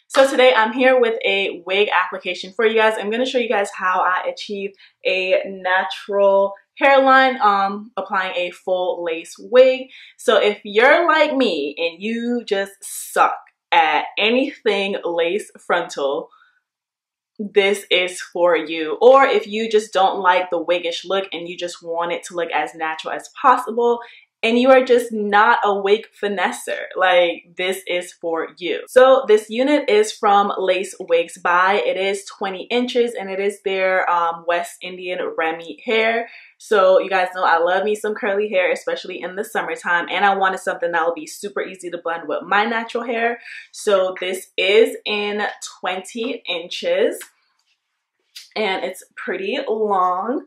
So today I'm here with a wig application for you guys. I'm going to show you guys how I achieve a natural hairline applying a full lace wig. So if you're like me and you just suck at anything lace frontal, this is for you. Or if you just don't like the wiggish look and you just want it to look as natural as possible and you are just not a wig finesser, like, this is for you. So this unit is from LaceWigsBuy. It is 20 inches and it is their West Indian Remy hair. So you guys know I love me some curly hair, especially in the summertime, and I wanted something that will be super easy to blend with my natural hair. So this is in 20 inches and it's pretty long.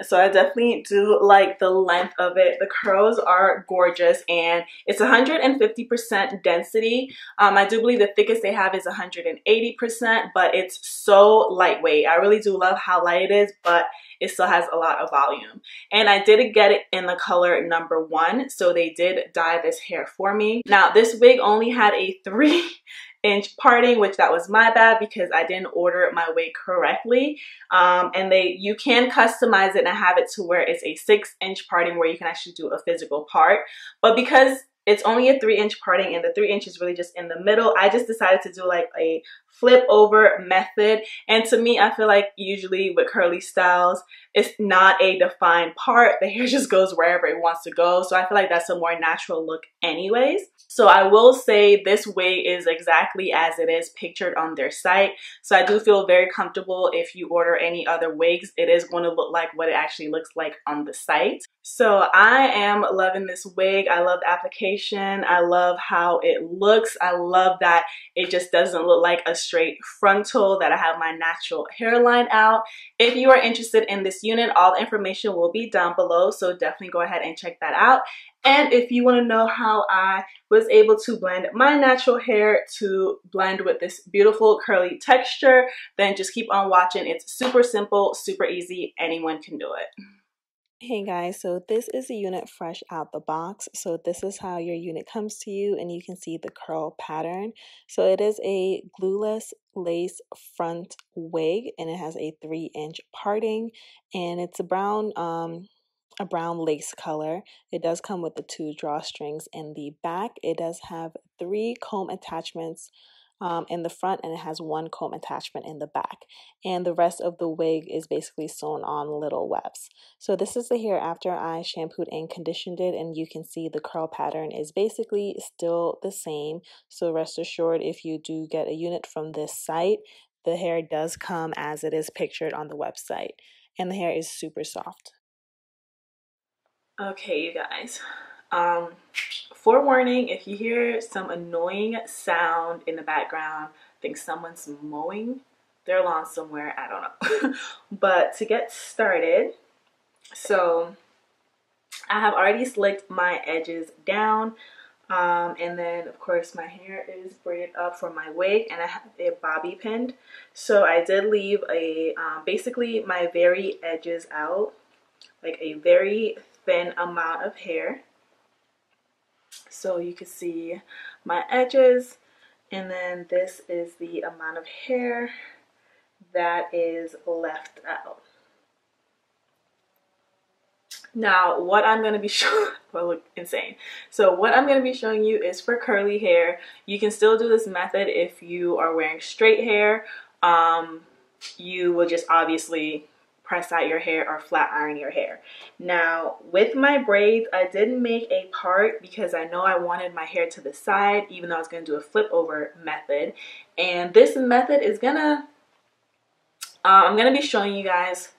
So I definitely do like the length of it. The curls are gorgeous and it's 150% density. I do believe the thickest they have is 180%, but it's so lightweight. I really do love how light it is, but it still has a lot of volume. And I did get it in the color number 1, so they did dye this hair for me. Now this wig only had a 3-inch parting, which that was my bad because I didn't order my wig correctly. And you can customize it and have it to where it's a 6-inch parting where you can actually do a physical part. But because it's only a 3-inch parting and the 3 inch is really just in the middle, I just decided to do like a flip over method. And to me, I feel like usually with curly styles, it's not a defined part. The hair just goes wherever it wants to go. So I feel like that's a more natural look anyways. So I will say this wig is exactly as it is pictured on their site. So I do feel very comfortable if you order any other wigs, it is going to look like what it actually looks like on the site. So I am loving this wig. I love the application. I love how it looks. I love that it just doesn't look like a straight frontal, that I have my natural hairline out. If you are interested in this unit, all the information will be down below. So definitely go ahead and check that out. And if you want to know how I was able to blend my natural hair to blend with this beautiful curly texture, then just keep on watching. It's super simple, super easy. Anyone can do it. Hey guys, so this is a unit fresh out the box. So this is how your unit comes to you, and you can see the curl pattern. So it is a glueless lace front wig and it has a 3-inch parting, and it's a brown lace color. It does come with the 2 drawstrings in the back. It does have 3 comb attachments in the front, and it has 1 comb attachment in the back, and the rest of the wig is basically sewn on little wefts. So this is the hair after I shampooed and conditioned it, and you can see the curl pattern is basically still the same. So rest assured, if you do get a unit from this site, the hair does come as it is pictured on the website, and the hair is super soft. Okay, you guys. Forewarning, if you hear some annoying sound in the background, I think someone's mowing their lawn somewhere, I don't know. But to get started, so I have already slicked my edges down, and then of course my hair is braided up for my wig, and I have it bobby pinned. So I did leave a basically my very edges out, like a very thin amount of hair. So you can see my edges, and then this is the amount of hair that is left out. Now what I'm going to be showing, well, look insane. So what I'm going to be showing you is for curly hair. You can still do this method if you are wearing straight hair. You will just obviously press out your hair or flat iron your hair. Now with my braids, I didn't make a part because I know I wanted my hair to the side, even though I was going to do a flip over method. And this method is gonna I'm gonna be showing you guys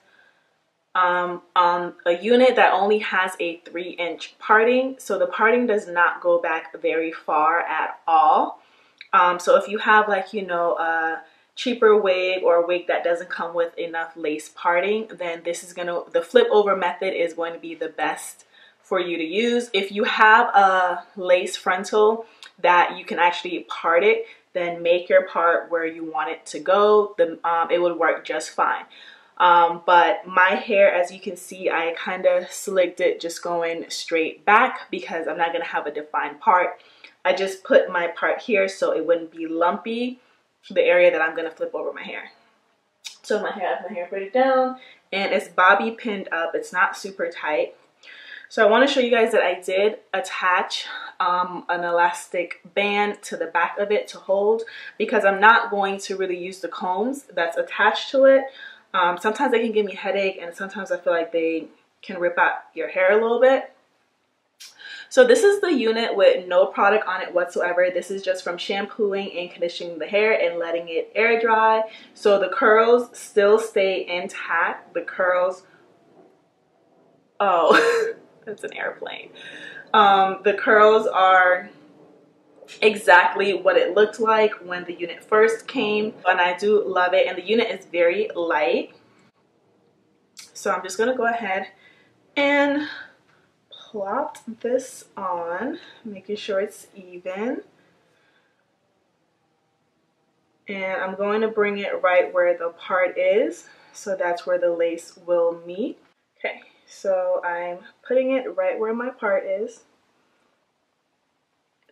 on a unit that only has a 3-inch parting. So the parting does not go back very far at all. So if you have, like, you know, a cheaper wig or a wig that doesn't come with enough lace parting, then this is the flip over method is going to be the best for you to use. If you have a lace frontal that you can actually part it, then make your part where you want it to go. It would work just fine. But my hair, as you can see, I kind of slicked it just going straight back because I'm not going to have a defined part. I just put my part here so it wouldn't be lumpy the area that I'm going to flip over my hair. So I have my hair braided down and it's bobby pinned up. It's not super tight. So I want to show you guys that I did attach an elastic band to the back of it to hold, because I'm not going to really use the combs that's attached to it. Sometimes they can give me a headache, and sometimes I feel like they can rip out your hair a little bit. So this is the unit with no product on it whatsoever. This is just from shampooing and conditioning the hair and letting it air dry. So the curls still stay intact. The curls, oh, that's an airplane. The curls are exactly what it looked like when the unit first came, and I do love it, and the unit is very light. So I'm just gonna go ahead and plop this on, making sure it's even, and I'm going to bring it right where the part is, so that's where the lace will meet. Okay, so I'm putting it right where my part is,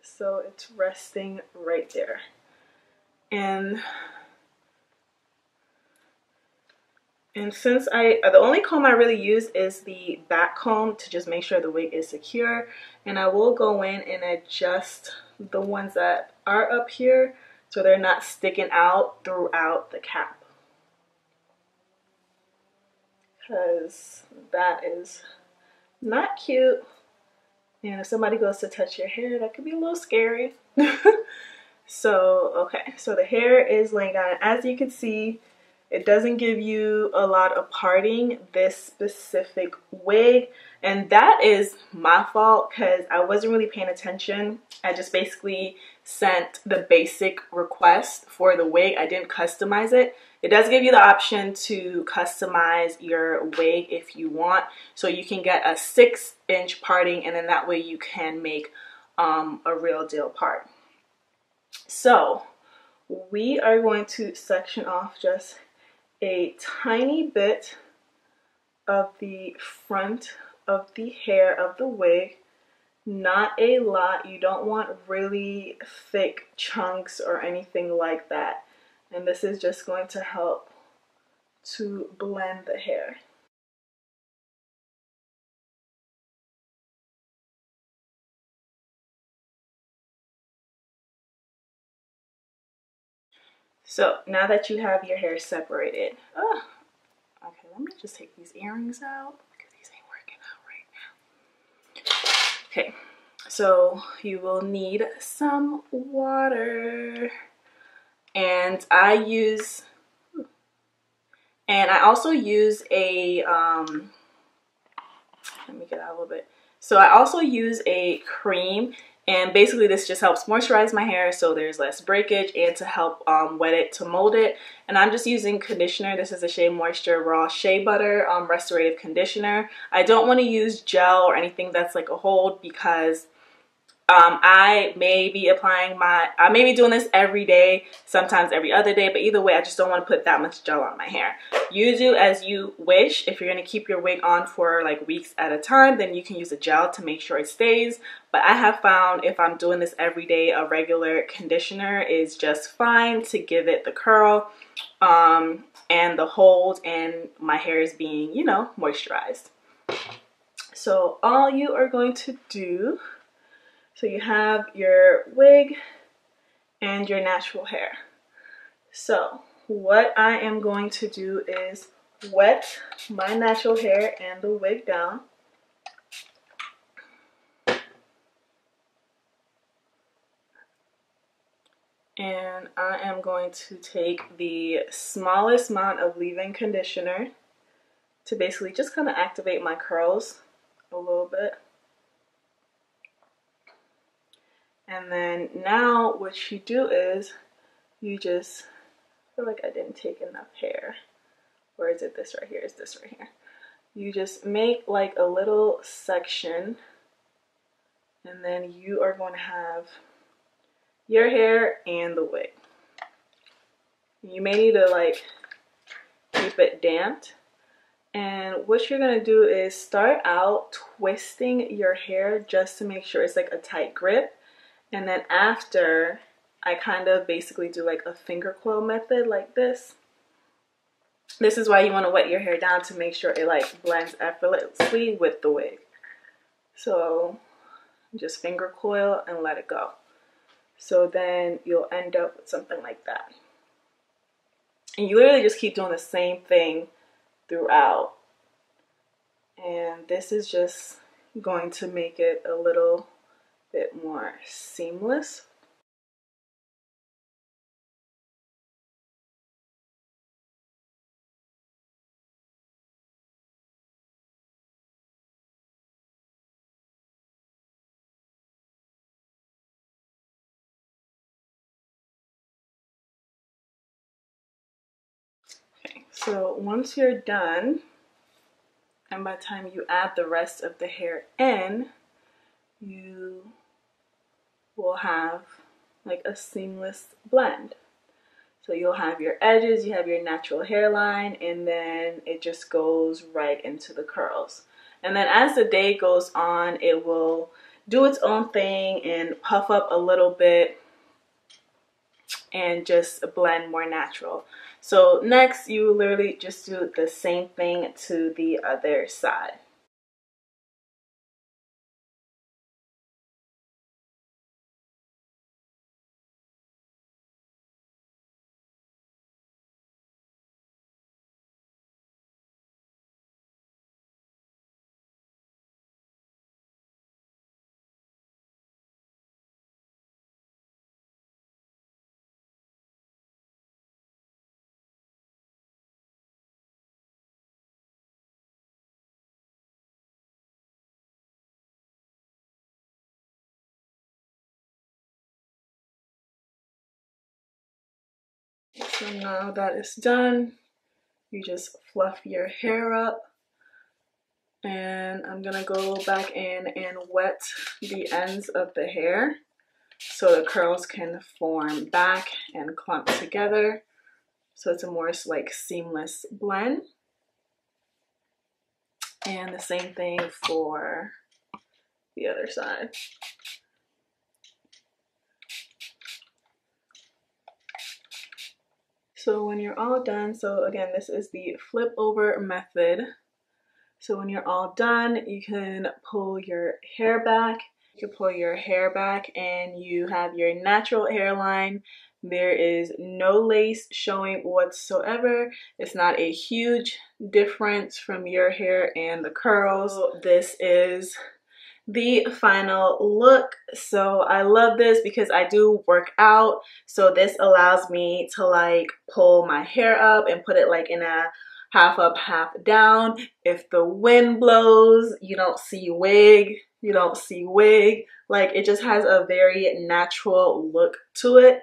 so it's resting right there. And since the only comb I really use is the back comb to just make sure the wig is secure, and I will go in and adjust the ones that are up here so they're not sticking out throughout the cap, because that is not cute, and if somebody goes to touch your hair, that could be a little scary. So okay, so the hair is laying down. As you can see, it doesn't give you a lot of parting, this specific wig, and that is my fault because I wasn't really paying attention. I just basically sent the basic request for the wig. I didn't customize it. It does give you the option to customize your wig if you want, so you can get a 6-inch parting, and then that way you can make a real deal part. So we are going to section off just a tiny bit of the front of the hair of the wig, not a lot. You don't want really thick chunks or anything like that, and this is just going to help to blend the hair. So now that you have your hair separated, okay, let me just take these earrings out because these ain't working out right now. Okay, so you will need some water, and I also use a let me get out a little bit. So I also use a cream, and basically this just helps moisturize my hair so there's less breakage, and to help wet it to mold it. And I'm just using conditioner. This is a Shea Moisture Raw Shea Butter Restorative Conditioner. I don't want to use gel or anything that's like a hold, because I may be doing this every day, sometimes every other day, but either way, I just don't want to put that much gel on my hair. You do as you wish. If you're going to keep your wig on for like weeks at a time, then you can use a gel to make sure it stays. But I have found if I'm doing this every day, a regular conditioner is just fine to give it the curl and the hold, and my hair is being, you know, moisturized. So all you are going to do, so you have your wig and your natural hair. So what I am going to do is wet my natural hair and the wig down. And I am going to take the smallest amount of leave-in conditioner to basically just kind of activate my curls a little bit. And then now what you do is you just, I feel like I didn't take enough hair. Where is it? This right here. Is this right here? You just make like a little section, and then you are going to have your hair and the wig. You may need to like keep it damped. And what you're going to do is start out twisting your hair just to make sure it's like a tight grip. And then after I kind of basically do like a finger coil method like this. This is why you want to wet your hair down to make sure it like blends effortlessly with the wig. So just finger coil and let it go. So then you'll end up with something like that. And you literally just keep doing the same thing throughout. And this is just going to make it a little bit more seamless. Okay, so once you're done, and by the time you add the rest of the hair in, you will have like a seamless blend. So you'll have your edges, you have your natural hairline, and then it just goes right into the curls. And then as the day goes on, it will do its own thing and puff up a little bit and just blend more natural. So next, you literally just do the same thing to the other side. So now that it's done, you just fluff your hair up. And I'm gonna go back in and wet the ends of the hair so the curls can form back and clump together. So it's a more like seamless blend. And the same thing for the other side. So when you're all done, so again, this is the flip over method. So when you're all done, you can pull your hair back. You can pull your hair back and you have your natural hairline. There is no lace showing whatsoever. It's not a huge difference from your hair and the curls. So this is the final look. So I love this because I do work out. So this allows me to like pull my hair up and put it like in a half up, half down. If the wind blows, you don't see wig. You don't see wig. Like it just has a very natural look to it.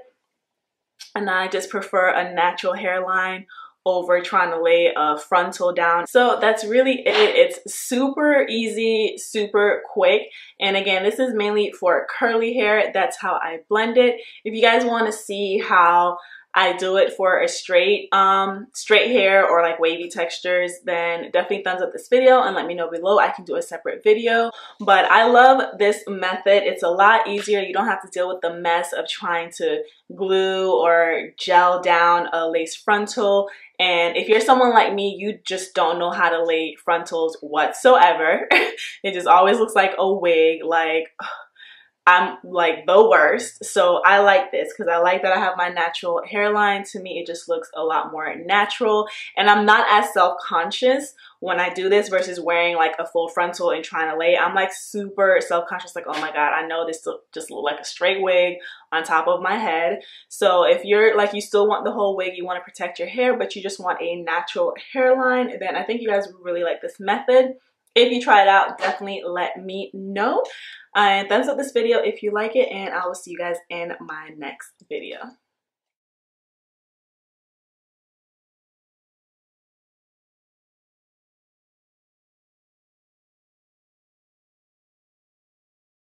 And I just prefer a natural hairline over trying to lay a frontal down. So that's really it. It's super easy, super quick. And again, this is mainly for curly hair. That's how I blend it. If you guys want to see how I do it for a straight hair or like wavy textures, then definitely thumbs up this video and let me know below. I can do a separate video. But I love this method. It's a lot easier. You don't have to deal with the mess of trying to glue or gel down a lace frontal. And if you're someone like me, you just don't know how to lay frontals whatsoever. It just always looks like a wig. Like I'm like the worst. So I like this because I like that I have my natural hairline. To me, it just looks a lot more natural. And I'm not as self-conscious when I do this versus wearing like a full frontal and trying to lay. I'm like super self-conscious, like, oh my God, I know this just look like a straight wig on top of my head. So if you're like, you still want the whole wig, you want to protect your hair, but you just want a natural hairline, then I think you guys would really like this method. If you try it out, definitely let me know. And thumbs up this video if you like it, and I will see you guys in my next video.